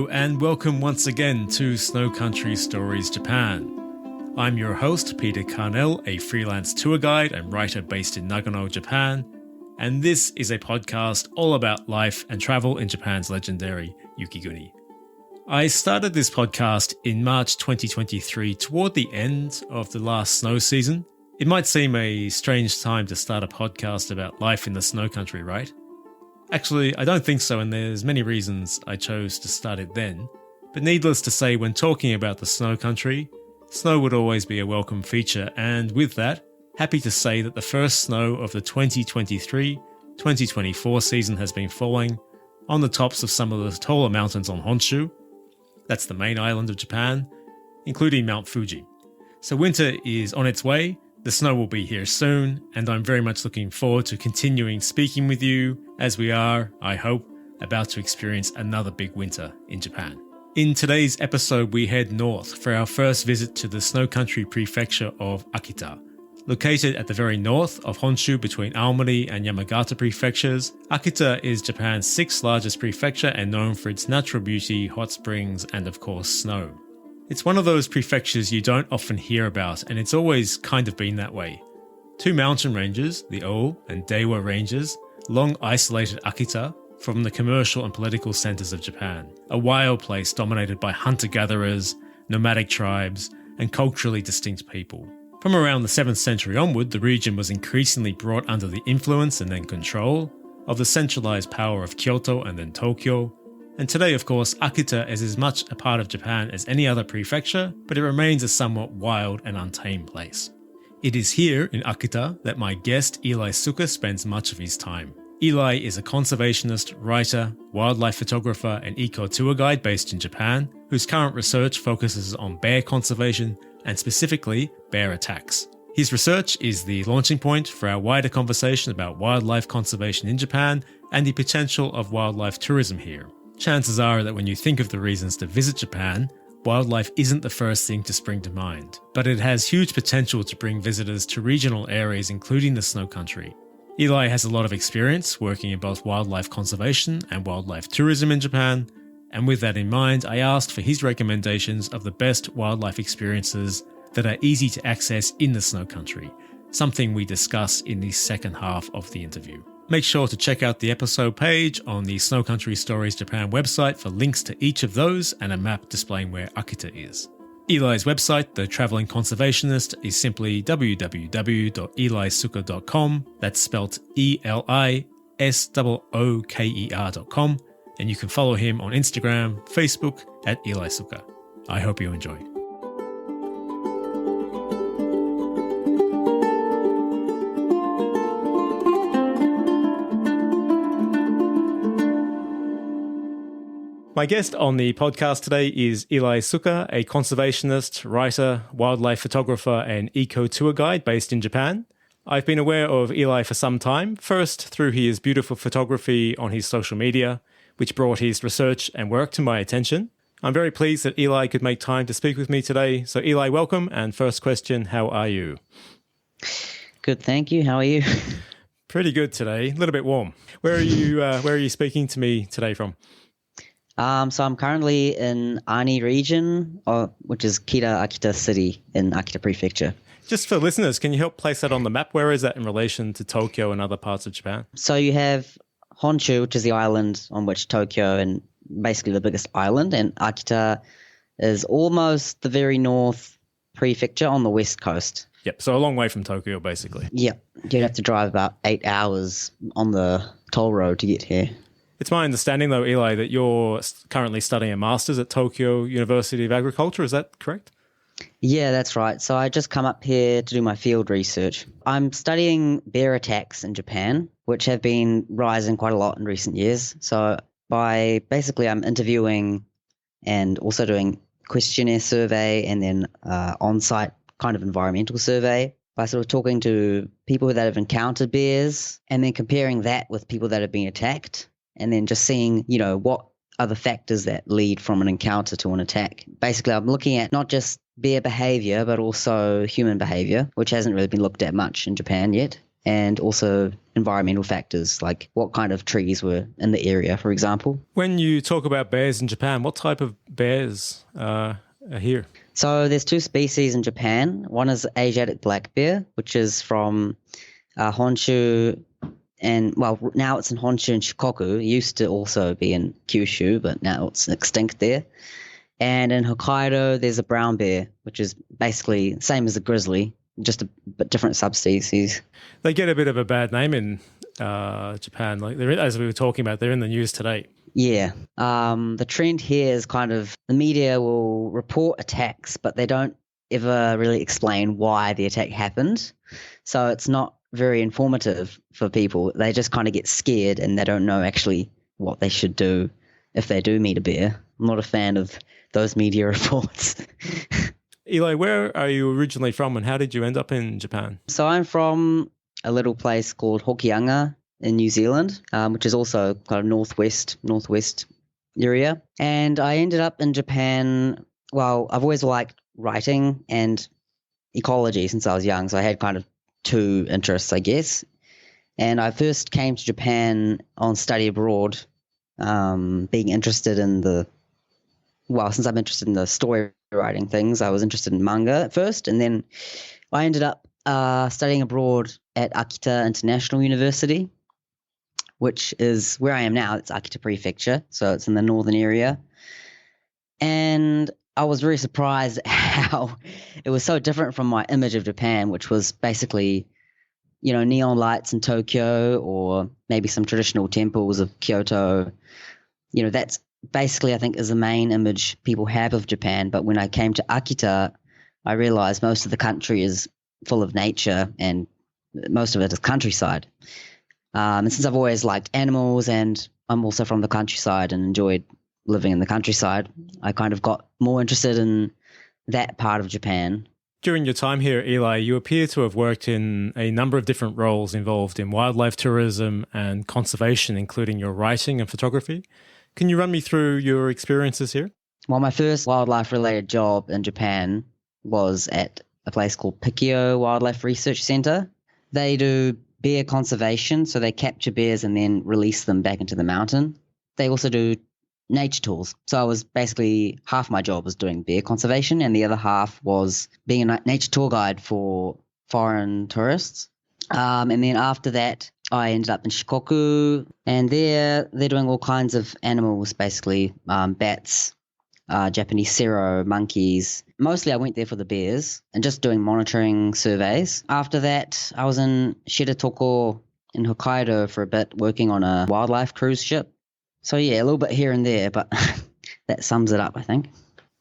Hello and welcome once again to Snow Country Stories Japan. I'm your host, Peter Carnell, a freelance tour guide and writer based in Nagano, Japan, and this is a podcast all about life and travel in Japan's legendary Yukiguni. I started this podcast in March 2023 toward the end of the last snow season. It might seem a strange time to start a podcast about life in the snow country, right? Actually, I don't think so, and there's many reasons I chose to start it then. But needless to say, when talking about the snow country, snow would always be a welcome feature, and with that, happy to say that the first snow of the 2023-2024 season has been falling on the tops of some of the taller mountains on Honshu. That's the main island of Japan, including Mount Fuji. So winter is on its way. The snow will be here soon, and I'm very much looking forward to continuing speaking with you as we are, I hope, about to experience another big winter in Japan. In today's episode, we head north for our first visit to the snow country prefecture of Akita. Located at the very north of Honshu between Aomori and Yamagata prefectures, Akita is Japan's sixth largest prefecture and known for its natural beauty, hot springs, and of course snow. It's one of those prefectures you don't often hear about, and it's always kind of been that way. Two mountain ranges, the O and Daiwa ranges, long isolated Akita from the commercial and political centres of Japan, a wild place dominated by hunter-gatherers, nomadic tribes, and culturally distinct people. From around the 7th century onward, the region was increasingly brought under the influence and then control of the centralised power of Kyoto and then Tokyo. And today, of course, Akita is as much a part of Japan as any other prefecture, but it remains a somewhat wild and untamed place. It is here, in Akita, that my guest, Eli Sooker, spends much of his time. Eli is a conservationist, writer, wildlife photographer, and eco-tour guide based in Japan, whose current research focuses on bear conservation and specifically bear attacks. His research is the launching point for our wider conversation about wildlife conservation in Japan and the potential of wildlife tourism here. Chances are that when you think of the reasons to visit Japan, wildlife isn't the first thing to spring to mind, but it has huge potential to bring visitors to regional areas including the snow country. Eli has a lot of experience working in both wildlife conservation and wildlife tourism in Japan, and with that in mind, I asked for his recommendations of the best wildlife experiences that are easy to access in the snow country, something we discuss in the second half of the interview. Make sure to check out the episode page on the Snow Country Stories Japan website for links to each of those and a map displaying where Akita is. Eli's website, The Travelling Conservationist, is simply www.elisooker.com. That's spelt ELISOOKER.com, and you can follow him on Instagram, Facebook at Eli Sooker. I hope you enjoy. My guest on the podcast today is Eli Sooker, a conservationist, writer, wildlife photographer, and eco-tour guide based in Japan. I've been aware of Eli for some time, first through his beautiful photography on his social media, which brought his research and work to my attention. I'm very pleased that Eli could make time to speak with me today. So Eli, welcome. And first question, how are you? Good, thank you. How are you? Pretty good today. A little bit warm. Where are you speaking to me today from? So I'm currently in Ani region, which is Akita City in Akita Prefecture. Just for listeners, can you help place that on the map? Where is that in relation to Tokyo and other parts of Japan? So you have Honshu, which is the island on which Tokyo and basically the biggest island, and Akita is almost the very north prefecture on the west coast. Yep, so a long way from Tokyo, basically. Yep, you'd have to drive about 8 hours on the toll road to get here. It's my understanding, though, Eli, that you're currently studying a master's at Tokyo University of Agriculture. Is that correct? Yeah, that's right. So I just come up here to do my field research. I'm studying bear attacks in Japan, which have been rising quite a lot in recent years. So I'm interviewing and also doing questionnaire survey and then on-site kind of environmental survey by sort of talking to people that have encountered bears and then comparing that with people that have been attacked. And then just seeing, what are the factors that lead from an encounter to an attack. Basically, I'm looking at not just bear behavior, but also human behavior, which hasn't really been looked at much in Japan yet. and also environmental factors, like what kind of trees were in the area, for example. When you talk about bears in Japan, what type of bears are here? So there's two species in Japan. One is Asiatic black bear, which is from Honshu, and well, now it's in Honshu and Shikoku. It used to also be in Kyushu, but now it's extinct there. And in Hokkaido, there's a brown bear, which is basically the same as a grizzly, just a bit different subspecies. They get a bit of a bad name in Japan. Like as we were talking about, they're in the news today. Yeah. The trend here is kind of the media will report attacks, but they don't ever really explain why the attack happened. So it's not very informative for people. They just kind of get scared and they don't know actually what they should do if they do meet a bear. I'm not a fan of those media reports. Eli, where are you originally from and how did you end up in Japan? So I'm from a little place called Hokianga in New Zealand, which is also kind of northwest area. And I ended up in Japan. Well, I've always liked writing and ecology since I was young, so I had kind of two interests, I guess. And I first came to Japan on study abroad, being interested in since I'm interested in the story writing things, I was interested in manga at first, and then I ended up studying abroad at Akita International University, which is where I am now. It's Akita Prefecture, so it's in the northern area. And I was very surprised at how it was so different from my image of Japan, which was basically, neon lights in Tokyo or maybe some traditional temples of Kyoto. That's basically, I think, is the main image people have of Japan. But when I came to Akita, I realized most of the country is full of nature and most of it is countryside. And since I've always liked animals and I'm also from the countryside and enjoyed living in the countryside, I kind of got more interested in that part of Japan. During your time here, Eli, you appear to have worked in a number of different roles involved in wildlife tourism and conservation, including your writing and photography. Can you run me through your experiences here? Well, my first wildlife-related job in Japan was at a place called Pikio Wildlife Research Center. They do bear conservation, so they capture bears and then release them back into the mountain. They also do nature tours. So I was basically, half my job was doing bear conservation and the other half was being a nature tour guide for foreign tourists. And then after that, I ended up in Shikoku, and they're doing all kinds of animals, basically, bats, Japanese sero, monkeys. Mostly I went there for the bears and just doing monitoring surveys. After that, I was in Shiratoko in Hokkaido for a bit, working on a wildlife cruise ship. So yeah, a little bit here and there, but that sums it up, I think.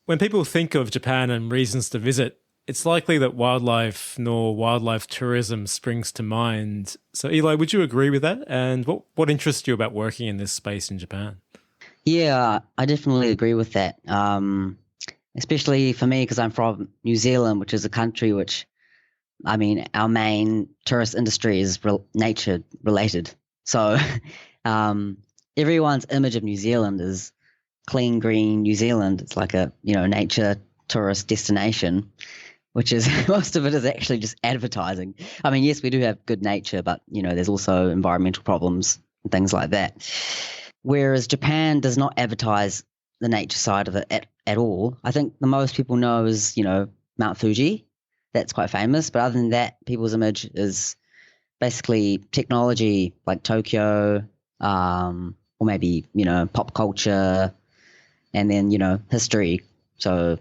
When people think of Japan and reasons to visit, it's likely that wildlife nor wildlife tourism springs to mind. So Eli, would you agree with that? And what interests you about working in this space in Japan? Yeah, I definitely agree with that. Especially for me, because I'm from New Zealand, which is a country which, our main tourist industry is nature related. So everyone's image of New Zealand is clean, green New Zealand. It's like a, nature tourist destination, which is most of it is actually just advertising. Yes, we do have good nature, but, there's also environmental problems and things like that. Whereas Japan does not advertise the nature side of it at all. I think the most people know is, Mount Fuji. That's quite famous. But other than that, people's image is basically technology like Tokyo, or maybe, pop culture, and then, history. So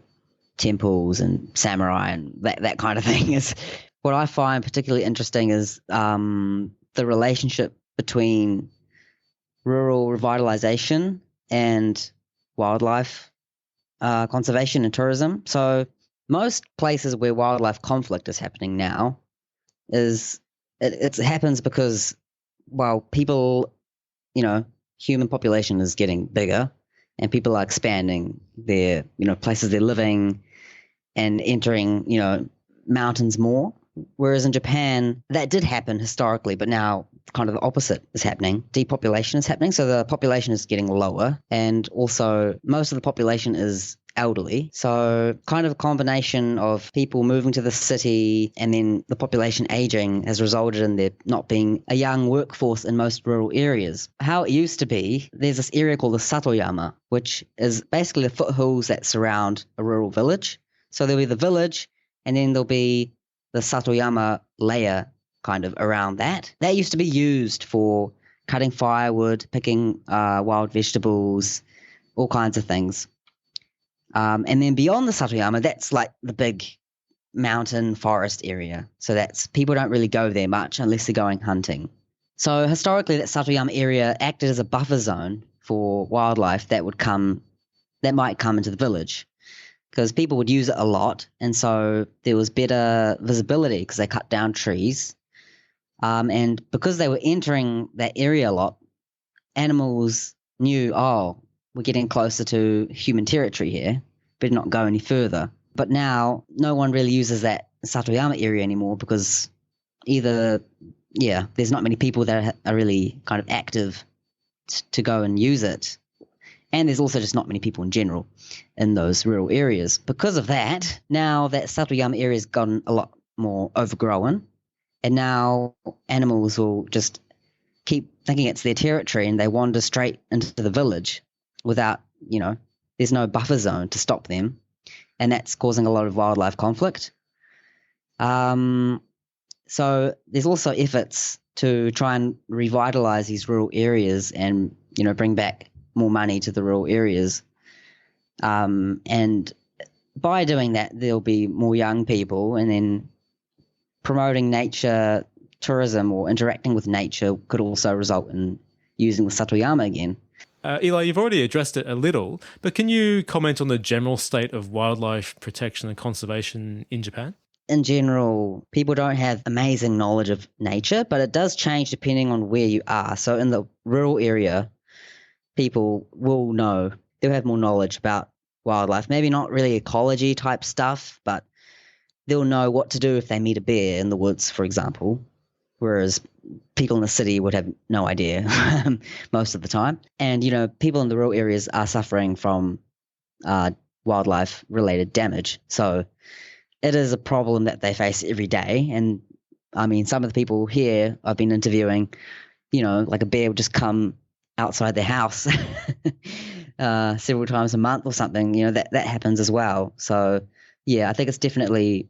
temples and samurai and that kind of thing is what I find particularly interesting is the relationship between rural revitalization and wildlife conservation and tourism. So most places where wildlife conflict is happening now it happens because, people, human population is getting bigger and people are expanding their, places they're living and entering, mountains more. Whereas in Japan, that did happen historically, but now kind of the opposite is happening. Depopulation is happening. So the population is getting lower. And also most of the population is elderly. So kind of a combination of people moving to the city and then the population aging has resulted in there not being a young workforce in most rural areas. How it used to be, there's this area called the Satoyama, which is basically the foothills that surround a rural village. So there'll be the village and then there'll be the Satoyama layer kind of around that. That used to be used for cutting firewood, picking wild vegetables, all kinds of things. And then beyond the Satoyama, that's like the big mountain forest area. So that's people don't really go there much unless they're going hunting. So historically, that Satoyama area acted as a buffer zone for wildlife that might come into the village because people would use it a lot. And so there was better visibility because they cut down trees. And because they were entering that area a lot, animals knew, oh, we're getting closer to human territory here, better not go any further. But now no one really uses that Satoyama area anymore because there's not many people that are really kind of active to go and use it. And there's also just not many people in general in those rural areas. Because of that, now that Satoyama area has gotten a lot more overgrown. And now animals will just keep thinking it's their territory and they wander straight into the village without, there's no buffer zone to stop them. And that's causing a lot of wildlife conflict. So there's also efforts to try and revitalize these rural areas and, bring back more money to the rural areas. And by doing that, there'll be more young people, and then promoting nature tourism or interacting with nature could also result in using the Satoyama again. Eli, you've already addressed it a little, but can you comment on the general state of wildlife protection and conservation in Japan? In general, people don't have amazing knowledge of nature, but it does change depending on where you are. So in the rural area, people will know, they'll have more knowledge about wildlife. Maybe not really ecology type stuff, but they'll know what to do if they meet a bear in the woods, for example, whereas people in the city would have no idea most of the time. And, people in the rural areas are suffering from wildlife-related damage. So it is a problem that they face every day. And, some of the people here I've been interviewing, like a bear would just come outside their house several times a month or something, that happens as well. So, yeah, I think it's definitely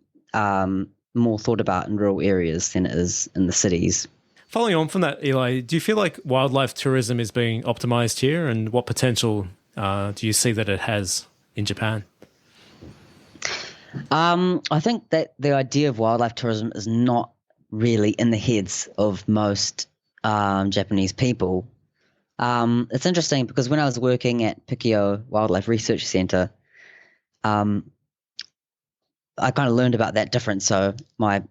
more thought about in rural areas than it is in the cities. Following on from that, Eli, do you feel like wildlife tourism is being optimized here, and what potential do you see that it has in Japan? I think that the idea of wildlife tourism is not really in the heads of most Japanese people. It's interesting because when I was working at Pikio Wildlife Research Center, I kind of learned about that difference. So my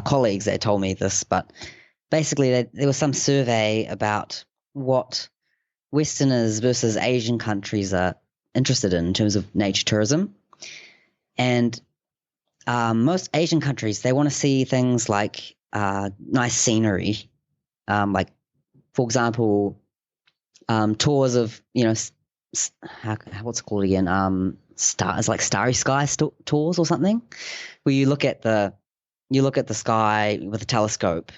colleagues, they told me this, but basically there was some survey about what Westerners versus Asian countries are interested in terms of nature tourism. And most Asian countries, they want to see things like nice scenery, like, for example, tours of, what's it called again? Stars, like starry sky tours or something, where you look at the sky with a telescope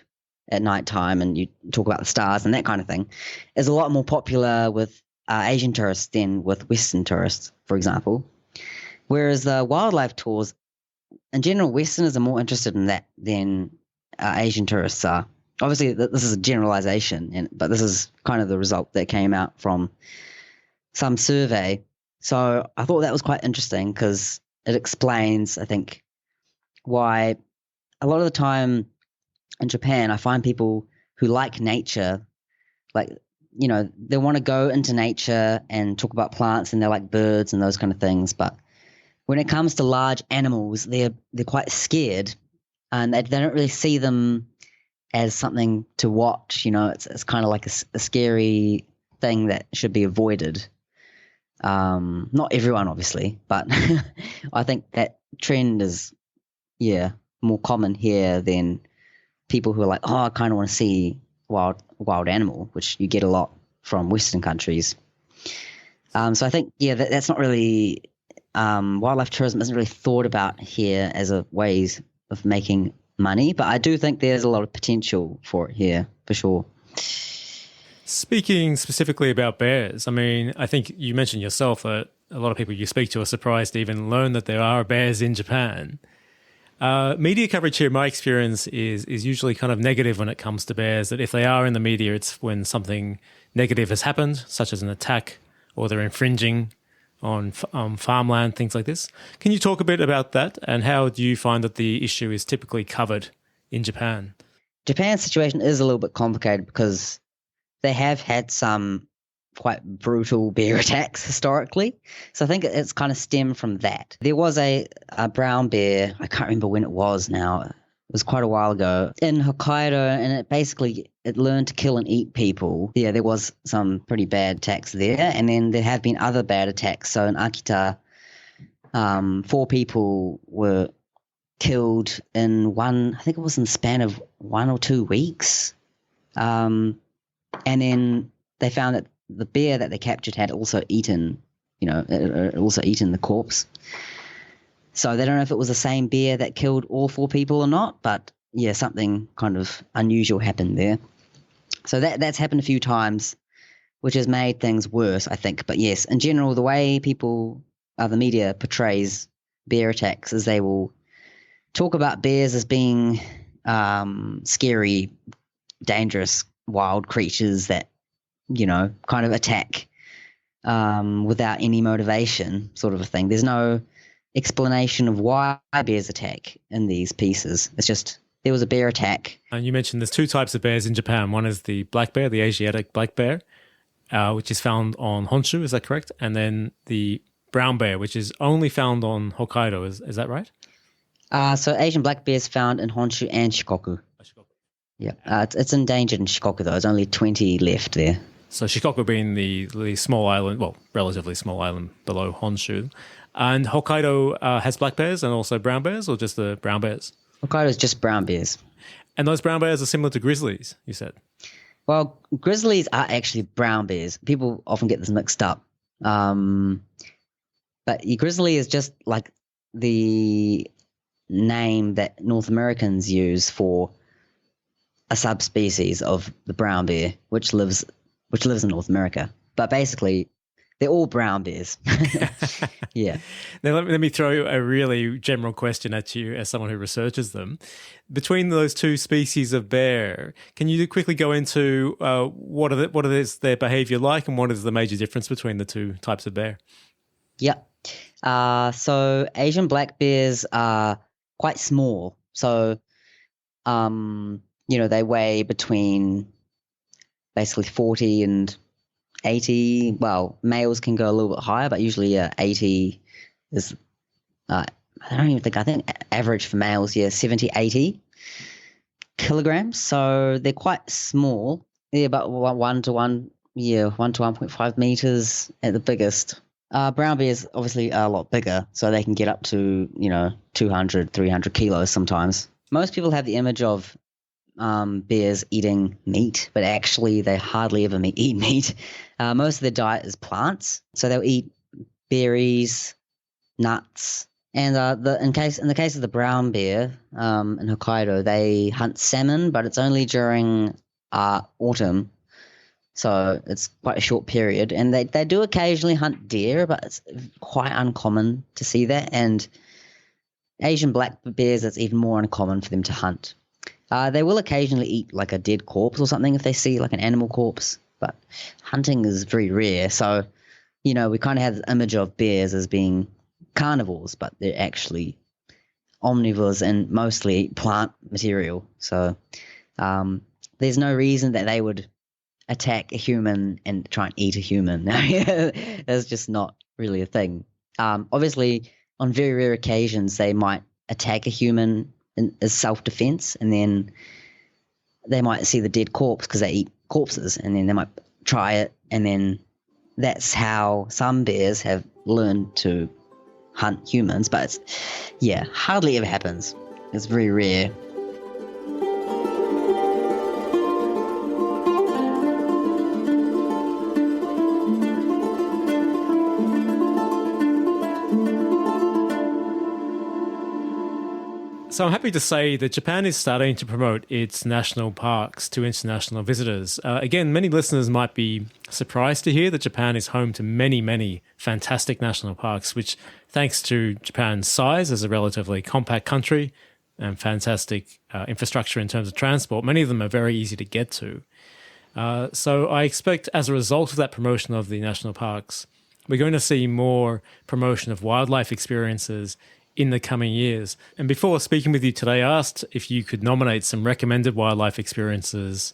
at nighttime and you talk about the stars and that kind of thing, is a lot more popular with Asian tourists than with Western tourists, for example. Whereas the wildlife tours, in general, Westerners are more interested in that than Asian tourists are. Obviously, this is a generalization, but this is kind of the result that came out from some survey. So I thought that was quite interesting because it explains, I think, why a lot of the time in Japan, I find people who like nature, like, they want to go into nature and talk about plants and they like birds and those kind of things. But when it comes to large animals, they're quite scared and they don't really see them as something to watch. It's kind of like a scary thing that should be avoided. Not everyone, obviously, but I think that trend is, more common here than people who are like, oh, I kind of want to see wild animal, which you get a lot from Western countries. So I think, that's not really wildlife tourism isn't really thought about here as a ways of making money, but I do think there's a lot of potential for it here, for sure. Speaking specifically about bears, I mean, I think you mentioned yourself that a lot of people you speak to are surprised to even learn that there are bears in Japan. Media coverage here, my experience, is usually kind of negative when it comes to bears, that if they are in the media, it's when something negative has happened, such as an attack, or they're infringing on farmland, things like this. Can you talk a bit about that, and how do you find that the issue is typically covered in Japan? Japan's situation is a little bit complicated because they have had some quite brutal bear attacks historically. So I think it's kind of stemmed from that. There was a brown bear, I can't remember when it was now. It was quite a while ago in Hokkaido, and it learned to kill and eat people. Yeah, there was some pretty bad attacks there. And then there have been other bad attacks. So in Akita, 4 people were killed in I think it was in the span of 1 or 2 weeks. And then they found that the bear that they captured had also eaten, the corpse. So they don't know if it was the same bear that killed all 4 people or not, but yeah, something kind of unusual happened there. So that's happened a few times, which has made things worse, I think. But yes, in general, the way the media portrays bear attacks is they will talk about bears as being scary, dangerous, wild creatures that, kind of attack without any motivation, sort of a thing. There's no explanation of why bears attack in these pieces. It's just there was a bear attack. And you mentioned there's 2 types of bears in Japan. One is the black bear, the Asiatic black bear, which is found on Honshu, is that correct? And then the brown bear, which is only found on Hokkaido, is that right? So Asian black bear is found in Honshu and Shikoku. Yeah, it's endangered in Shikoku, though. There's only 20 left there. So Shikoku being the small island, well, relatively small island below Honshu. And Hokkaido has black bears and also brown bears, or just the brown bears? Hokkaido is just brown bears. And those brown bears are similar to grizzlies, you said? Well, grizzlies are actually brown bears. People often get this mixed up. But grizzly is just like the name that North Americans use for a subspecies of the brown bear, which lives in North America. But basically, they're all brown bears. Yeah. Now, let me throw a really general question at you as someone who researches them. Between those 2 species of bear, can you quickly go into what is their behavior like, and what is the major difference between the 2 types of bear? Yeah. So Asian black bears are quite small. So, they weigh between basically 40 and 80. Well, males can go a little bit higher, but usually 80 is, I think average for males, 70, 80 kilograms. So they're quite small. They're about 1 to 1.5 meters at the biggest. Brown bears obviously are a lot bigger, so they can get up to, 200, 300 kilos sometimes. Most people have the image of bears eating meat, but actually they hardly ever eat meat. Most of their diet is plants, so they'll eat berries, nuts, and in the case of the brown bear in Hokkaido, they hunt salmon, but it's only during autumn, so it's quite a short period. And they do occasionally hunt deer, but it's quite uncommon to see that. And Asian black bears, it's even more uncommon for them to hunt. They will occasionally eat like a dead corpse or something if they see like an animal corpse, but hunting is very rare. So, we kind of have this image of bears as being carnivores, but they're actually omnivores and mostly eat plant material. So there's no reason that they would attack a human and try and eat a human. That's just not really a thing. Obviously, on very rare occasions, they might attack a human as self-defense, and then they might see the dead corpse because they eat corpses, and then they might try it, and then that's how some bears have learned to hunt humans. But it's, hardly ever happens. It's very rare. So I'm happy to say that Japan is starting to promote its national parks to international visitors. Again, many listeners might be surprised to hear that Japan is home to many, many fantastic national parks, which, thanks to Japan's size as a relatively compact country and fantastic infrastructure in terms of transport, many of them are very easy to get to. So I expect as a result of that promotion of the national parks, we're going to see more promotion of wildlife experiences in the coming years. And before speaking with you today, I asked if you could nominate some recommended wildlife experiences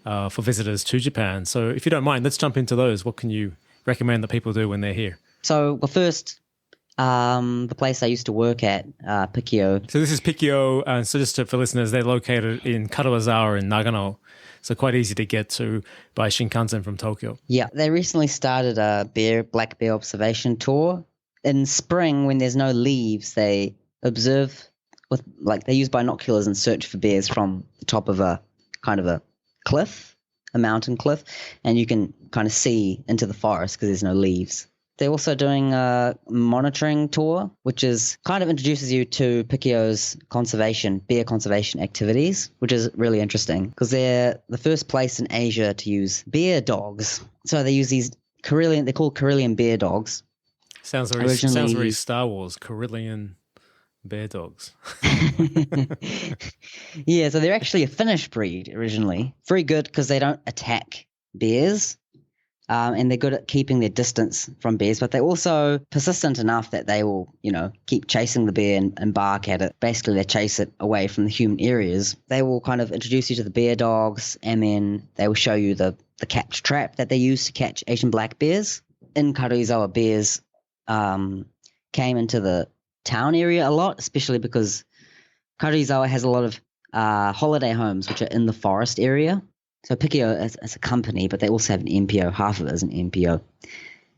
for visitors to Japan. So if you don't mind, let's jump into those. What can you recommend that people do when they're here? So, well, first, the place I used to work at, Pikio. So this is Pikio, and so just for listeners, they're located in Karuizawa in Nagano. So quite easy to get to by Shinkansen from Tokyo. Yeah, they recently started a black bear observation tour. In spring, when there's no leaves, they observe they use binoculars and search for bears from the top of a kind of a cliff, a mountain cliff, and you can kind of see into the forest because there's no leaves. They're also doing a monitoring tour, which is kind of introduces you to Pikio's bear conservation activities, which is really interesting because they're the first place in Asia to use bear dogs. So they use they're called Karelian bear dogs. Sounds very Star Wars, Karelian bear dogs. Yeah, so they're actually a Finnish breed originally. Very good because they don't attack bears. And they're good at keeping their distance from bears, but they're also persistent enough that they will, keep chasing the bear and bark at it. Basically, they chase it away from the human areas. They will kind of introduce you to the bear dogs, and then they will show you the catch trap that they use to catch Asian black bears. In Karuizawa, bears came into the town area a lot, especially because Karuizawa has a lot of holiday homes which are in the forest area. So Pikio as a company, but they also have an NPO. Half of it is an NPO.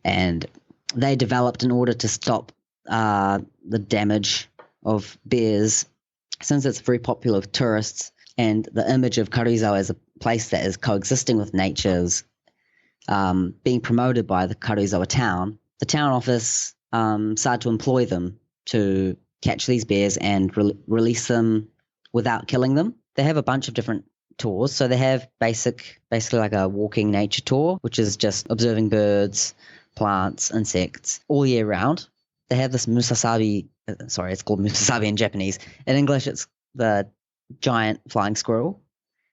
And they developed in order to stop the damage of bears, since it's very popular with tourists, and the image of Karuizawa as a place that is coexisting with nature is being promoted by the Karuizawa town. The town office started to employ them to catch these bears and release them without killing them. They have a bunch of different tours. So they have basically like a walking nature tour, which is just observing birds, plants, insects all year round. They have this Musasabi, it's called Musasabi in Japanese. In English, it's the giant flying squirrel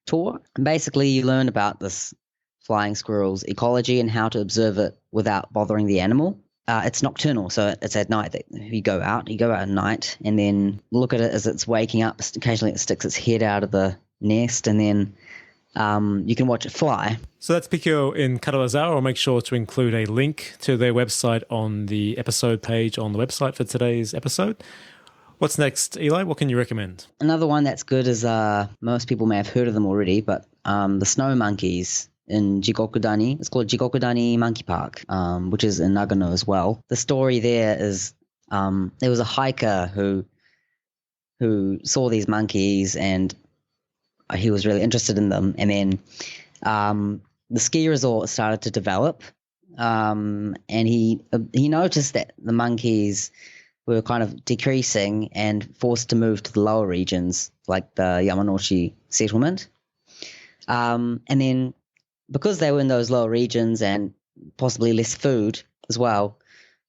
tour. And basically you learn about this flying squirrel's ecology and how to observe it without bothering the animal. It's nocturnal, so it's at night that you go out at night and then look at it as it's waking up. Occasionally it sticks its head out of the nest, and then you can watch it fly. So that's Pikio in Karuizawa. I'll make sure to include a link to their website on the episode page on the website for today's episode. What's next, Eli? What can you recommend? Another one that's good is most people may have heard of them already, but the snow monkeys in Jigokudani. It's called Jigokudani Monkey Park, which is in Nagano as well. The story there is there was a hiker who saw these monkeys and he was really interested in them. And then the ski resort started to develop, and he noticed that the monkeys were kind of decreasing and forced to move to the lower regions, like the Yamanoshi settlement. And then because they were in those lower regions and possibly less food as well,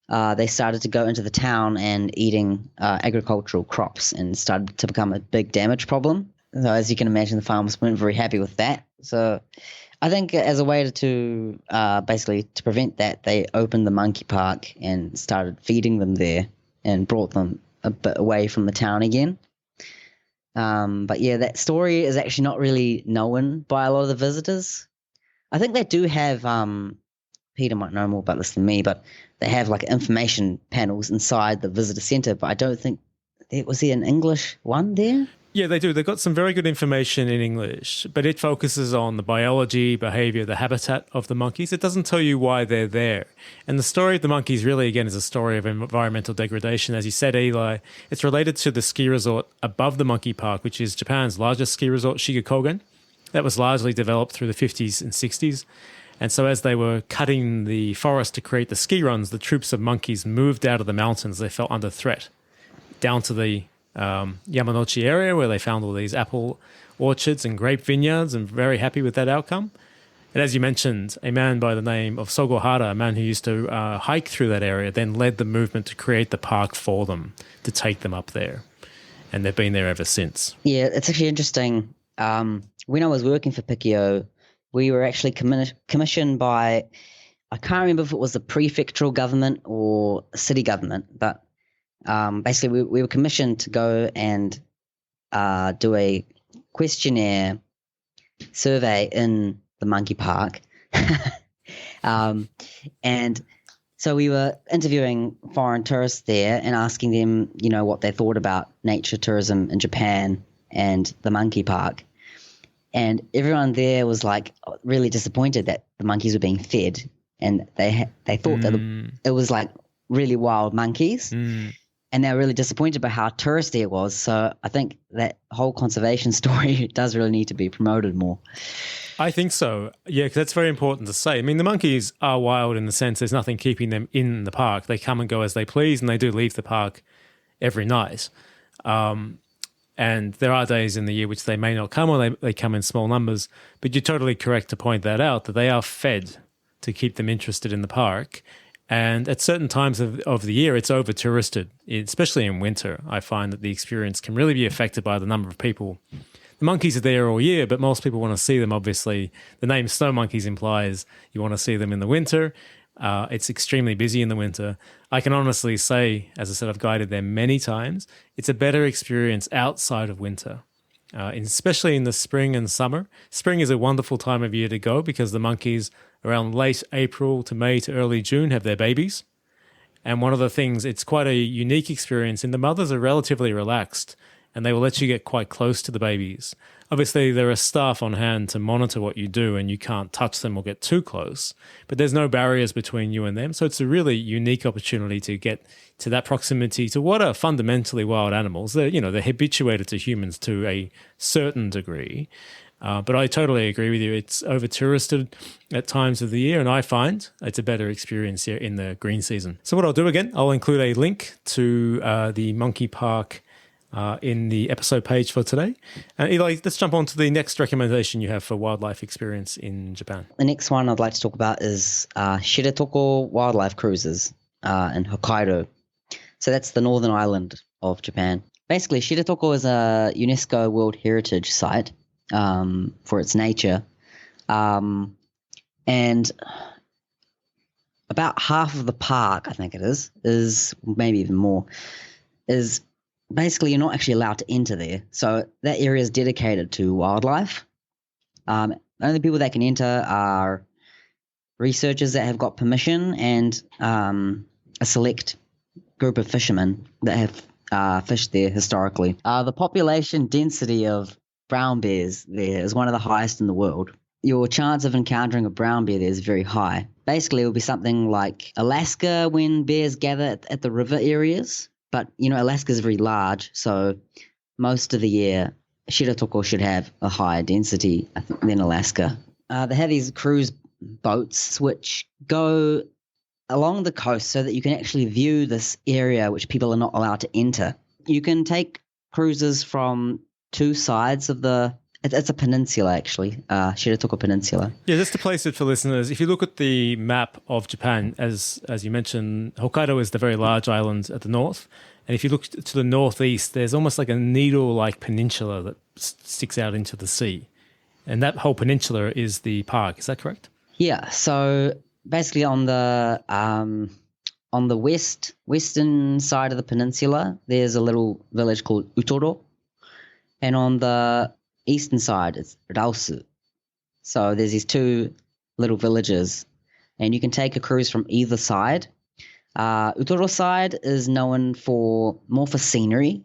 they started to go into the town and eating agricultural crops and started to become a big damage problem. So as you can imagine, the farmers weren't very happy with that. So I think as a way to basically to prevent that, they opened the monkey park and started feeding them there and brought them a bit away from the town again. But yeah, that story is actually not really known by a lot of the visitors. I think they do have, Peter might know more about this than me, but they have like information panels inside the visitor center, but I don't think, was there an English one there? Yeah, they do. They've got some very good information in English, but it focuses on the biology, behavior, the habitat of the monkeys. It doesn't tell you why they're there. And the story of the monkeys really, again, is a story of environmental degradation. As you said, Eli, it's related to the ski resort above the monkey park, which is Japan's largest ski resort, Shigakogen. That was largely developed through the 50s and 60s. And so as they were cutting the forest to create the ski runs, the troops of monkeys moved out of the mountains. They felt under threat down to the Yamanochi area where they found all these apple orchards and grape vineyards and very happy with that outcome. And as you mentioned, a man by the name of Sogohara, a man who used to hike through that area, then led the movement to create the park for them, to take them up there. And they've been there ever since. Yeah, it's actually interesting. When I was working for Pikio, we were actually commissioned by, I can't remember if it was the prefectural government or city government, but basically we were commissioned to go and do a questionnaire survey in the monkey park. And so we were interviewing foreign tourists there and asking them, what they thought about nature tourism in Japan and the monkey park. And everyone there was like really disappointed that the monkeys were being fed, and they thought that it was like really wild monkeys. And they were really disappointed by how touristy it was. So I think that whole conservation story does really need to be promoted more. I think so. Yeah, because that's very important to say. I mean, the monkeys are wild in the sense there's nothing keeping them in the park. They come and go as they please, and they do leave the park every night. And there are days in the year which they may not come, or they come in small numbers. But you're totally correct to point that out, that they are fed to keep them interested in the park. And at certain times of the year, it's over-touristed, especially in winter. I find that the experience can really be affected by the number of people. The monkeys are there all year, but most people want to see them, obviously. The name snow monkeys implies you want to see them in the winter. It's extremely busy in the winter. I can honestly say, as I said, I've guided them many times. It's a better experience outside of winter, especially in the spring and summer. Spring is a wonderful time of year to go because the monkeys around late April to May to early June have their babies. And one of the things, it's quite a unique experience, and the mothers are relatively relaxed and they will let you get quite close to the babies. Obviously, there are staff on hand to monitor what you do and you can't touch them or get too close, but there's no barriers between you and them. So it's a really unique opportunity to get to that proximity to what are fundamentally wild animals. They're habituated to humans to a certain degree. But I totally agree with you. It's over-touristed at times of the year, and I find it's a better experience here in the green season. So what I'll do again, I'll include a link to the monkey park in the episode page for today. Eli, let's jump on to the next recommendation you have for wildlife experience in Japan. The next one I'd like to talk about is Shiretoko wildlife cruises in Hokkaido. So that's the northern island of Japan. Basically, Shiretoko is a UNESCO World Heritage Site for its nature. And about half of the park, I think it is maybe even more, is basically you're not actually allowed to enter there. So that area is dedicated to wildlife. Only people that can enter are researchers that have got permission and a select group of fishermen that have fished there historically. The population density of brown bears there is one of the highest in the world. Your chance of encountering a brown bear there is very high. Basically, it will be something like Alaska when bears gather at the river areas. But, Alaska is very large, so most of the year, Shiretoko should have a higher density, I think, than Alaska. They have these cruise boats which go along the coast so that you can actually view this area which people are not allowed to enter. You can take cruises from two sides of it's a peninsula, actually, Shiretoko Peninsula. Yeah, just to place it for listeners, if you look at the map of Japan, as you mentioned, Hokkaido is the very large island at the north. And if you look to the northeast, there's almost like a needle-like peninsula that sticks out into the sea. And that whole peninsula is the park. Is that correct? Yeah, so basically on the western side of the peninsula, there's a little village called Utoro. And on the eastern side, it's Rausu. So there's these two little villages, and you can take a cruise from either side. Utoro side is known more for scenery.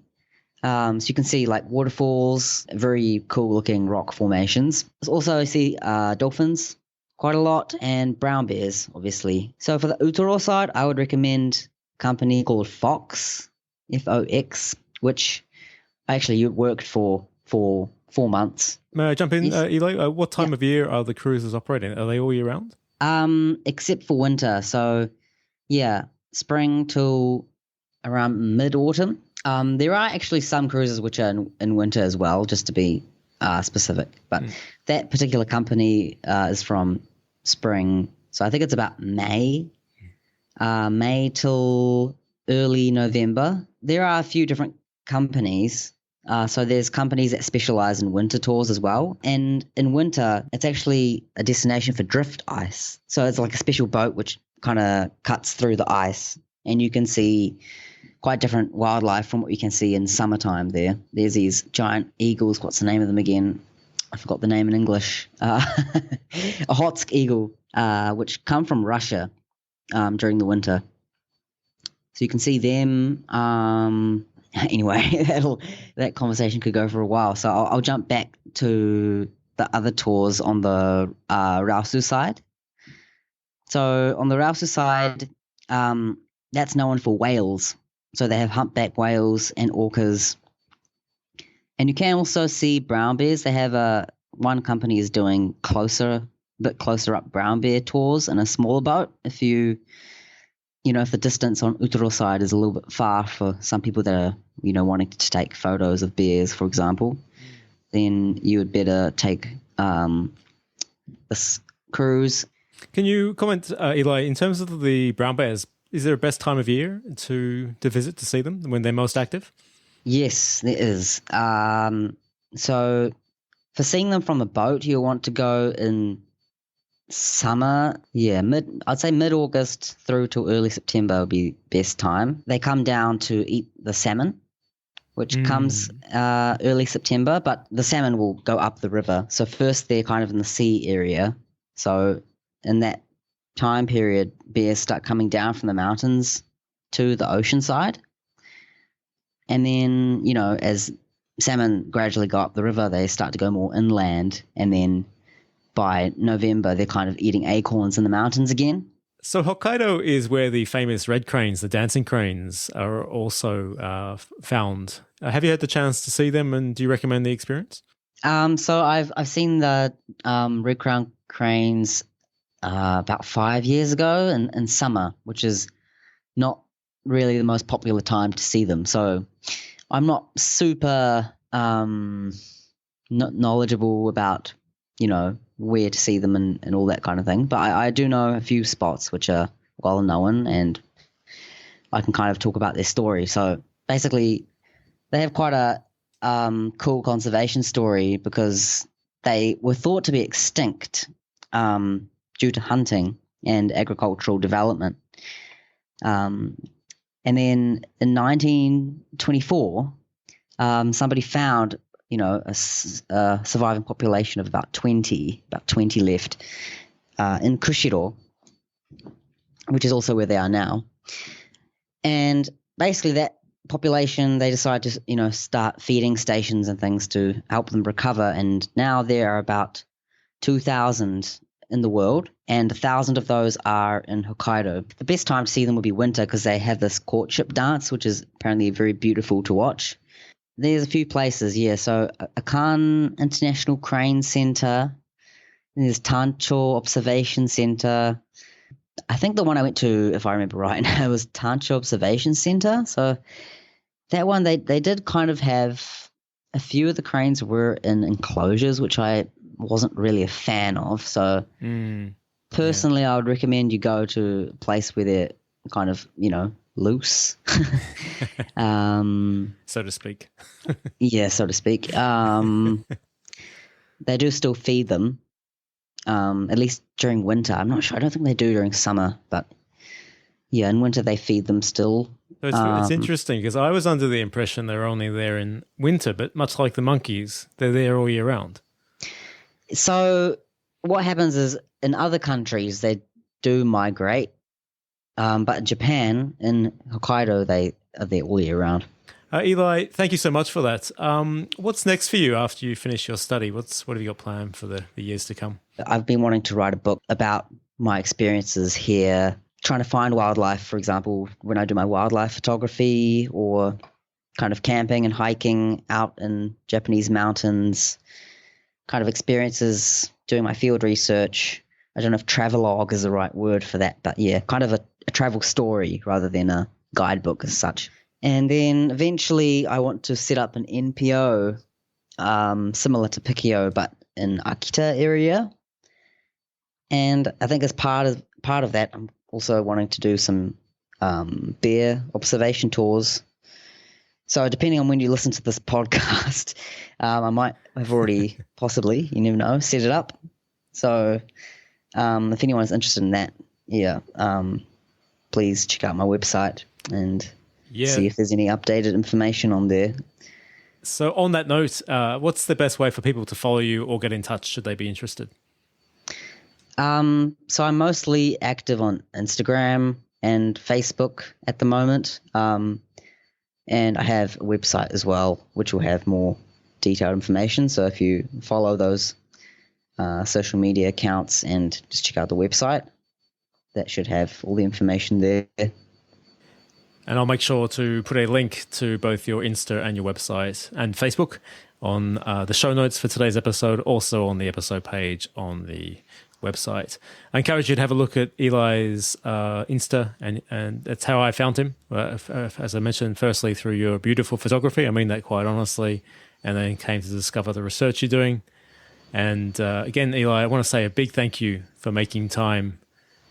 So you can see like waterfalls, very cool looking rock formations. Also I see dolphins quite a lot and brown bears, obviously. So for the Utoro side, I would recommend a company called Fox, Fox, which I actually worked for 4 months. May I jump in, Yes. Eli? What time of year are the cruises operating? Are they all year round? Except for winter. So, yeah, spring till around mid-autumn. There are actually some cruises which are in winter as well, just to be specific. But that particular company is from spring. So I think it's about May till early November. There are a few different companies. So there's companies that specialize in winter tours as well. And in winter, it's actually a destination for drift ice. So it's like a special boat which kind of cuts through the ice, and you can see quite different wildlife from what you can see in summertime there. There's these giant eagles. What's the name of them again? I forgot the name in English. A Hotsk eagle, which come from Russia during the winter. So you can see them. Anyway, that conversation could go for a while. So I'll jump back to the other tours on the Rausu side. So on the Rausu side, that's known for whales. So they have humpback whales and orcas. And you can also see brown bears. They have one company is doing a bit closer up brown bear tours in a smaller boat. If if the distance on Utaro side is a little bit far for some people that are, wanting to take photos of bears, for example, then you would better take this cruise. Can you comment, Eli, in terms of the brown bears, is there a best time of year to visit to see them when they're most active? Yes, there is. So for seeing them from a boat, you'll want to go in summer. Yeah, I'd say mid-August through to early September would be best time. They come down to eat the salmon, which comes early September, but the salmon will go up the river. So first they're kind of in the sea area. So in that time period, bears start coming down from the mountains to the ocean side. And then, as salmon gradually go up the river, they start to go more inland. And then by November, they're kind of eating acorns in the mountains again. So Hokkaido is where the famous red cranes, the dancing cranes, are also found. Have you had the chance to see them, and do you recommend the experience? So I've seen the red crown cranes about 5 years ago in summer, which is not really the most popular time to see them. So I'm not super not knowledgeable about, where to see them and all that kind of thing. But I do know a few spots which are well known, and I can kind of talk about their story. So basically, they have quite a cool conservation story because they were thought to be extinct due to hunting and agricultural development. And then in 1924, somebody found, a surviving population of about 20 left in Kushiro, which is also where they are now. And basically that population, they decided to, start feeding stations and things to help them recover. And now there are about 2,000 in the world, and 1,000 of those are in Hokkaido. The best time to see them would be winter because they have this courtship dance, which is apparently very beautiful to watch. There's a few places, yeah. So Akan International Crane Center, there's Tancho Observation Center. I think the one I went to, if I remember right, was Tancho Observation Center. So that one, they did kind of have a few of the cranes were in enclosures, which I wasn't really a fan of. So personally, I would recommend you go to a place where they're kind of, loose. So to speak. Yeah, so to speak. They do still feed them, at least during winter. I'm not sure. I don't think they do during summer, but yeah, in winter they feed them still. So it's interesting because I was under the impression they're only there in winter, but much like the monkeys, they're there all year round. So what happens is in other countries they do migrate, but in Japan, in Hokkaido, they are there all year round. Eli, thank you so much for that. What's next for you after you finish your study? What have you got planned for the years to come? I've been wanting to write a book about my experiences here, trying to find wildlife, for example, when I do my wildlife photography, or kind of camping and hiking out in Japanese mountains, kind of experiences doing my field research. I don't know if travelogue is the right word for that, but yeah, kind of a travel story rather than a guidebook as such. And then eventually I want to set up an NPO similar to Pikio, but in Akita area. And I think as part of that, I'm also wanting to do some bear observation tours. So depending on when you listen to this podcast, I might have already possibly, you never know, set it up. So if anyone's interested in that, please check out my website and see if there's any updated information on there. So on that note, what's the best way for people to follow you or get in touch should they be interested? So I'm mostly active on Instagram and Facebook at the moment. And I have a website as well, which will have more detailed information. So if you follow those social media accounts and just check out the website, that should have all the information there. And I'll make sure to put a link to both your Insta and your website and Facebook on the show notes for today's episode, also on the episode page on the website. I encourage you to have a look at Eli's Insta, and that's how I found him. As I mentioned, firstly through your beautiful photography, I mean that quite honestly, and then came to discover the research you're doing. And again, Eli, I want to say a big thank you for making time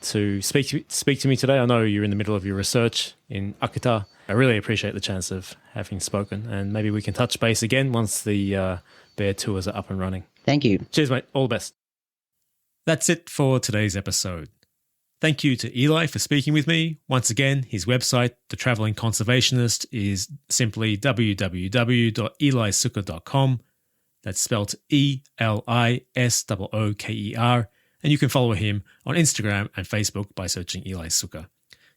to speak to me today. I know you're in the middle of your research in Akita. I really appreciate the chance of having spoken, and maybe we can touch base again once the bear tours are up and running. Thank you. Cheers, mate. All the best. That's it for today's episode. Thank you to Eli for speaking with me. Once again, his website, The Travelling Conservationist, is simply www.elisooker.com. That's spelt ELISOOKER. And you can follow him on Instagram and Facebook by searching Eli Sooker.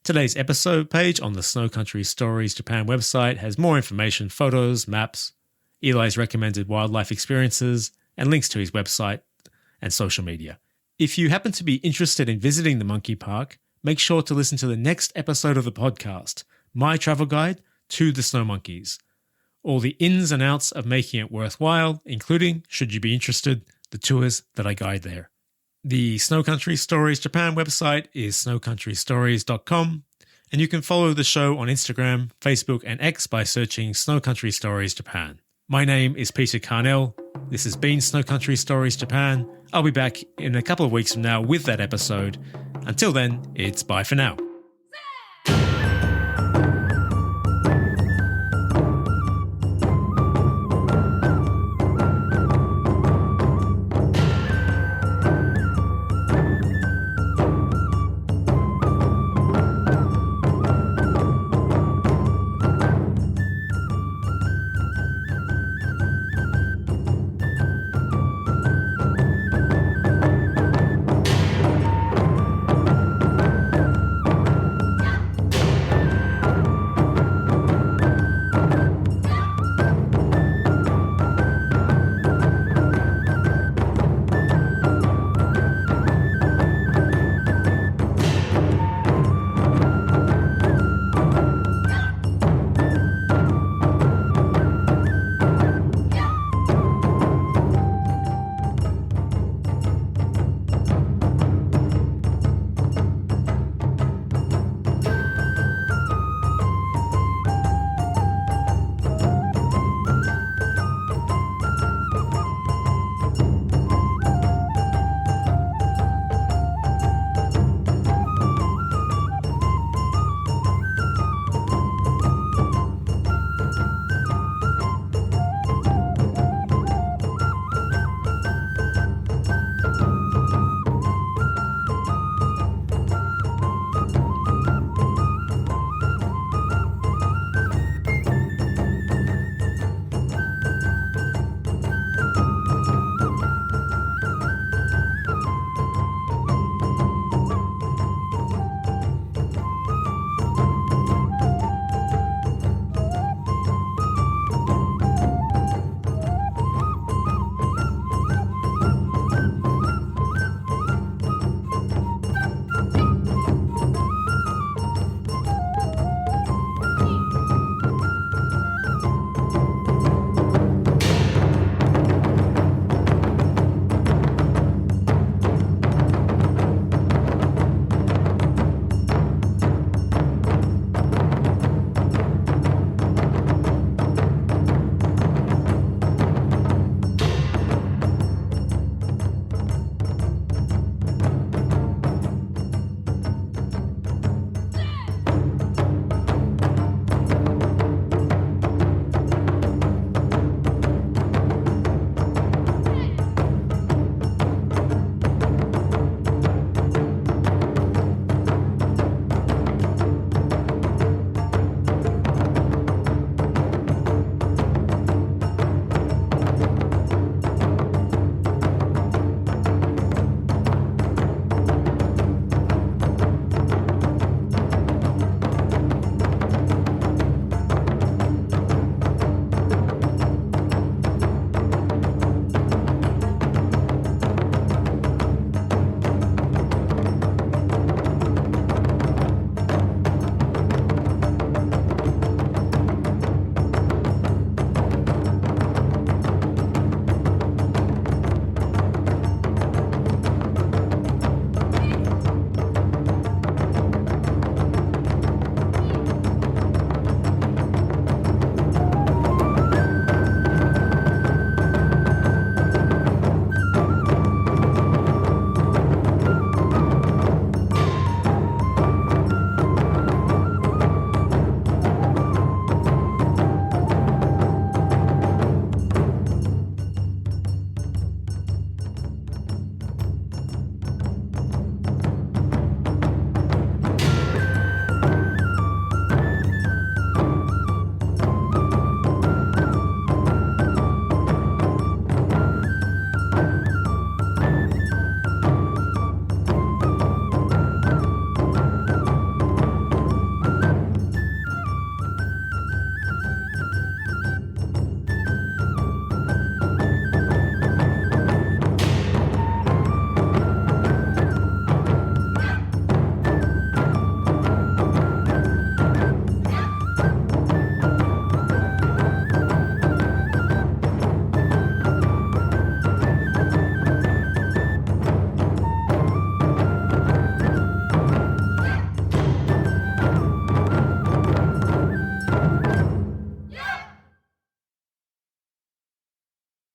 Today's episode page on the Snow Country Stories Japan website has more information, photos, maps, Eli's recommended wildlife experiences, and links to his website and social media. If you happen to be interested in visiting the monkey park, make sure to listen to the next episode of the podcast, my travel guide to the snow monkeys. All the ins and outs of making it worthwhile, including, should you be interested, the tours that I guide there. The Snow Country Stories Japan website is snowcountrystories.com, and you can follow the show on Instagram, Facebook, and X by searching Snow Country Stories Japan. My name is Peter Carnell. This has been Snow Country Stories Japan. I'll be back in a couple of weeks from now with that episode. Until then, it's bye for now.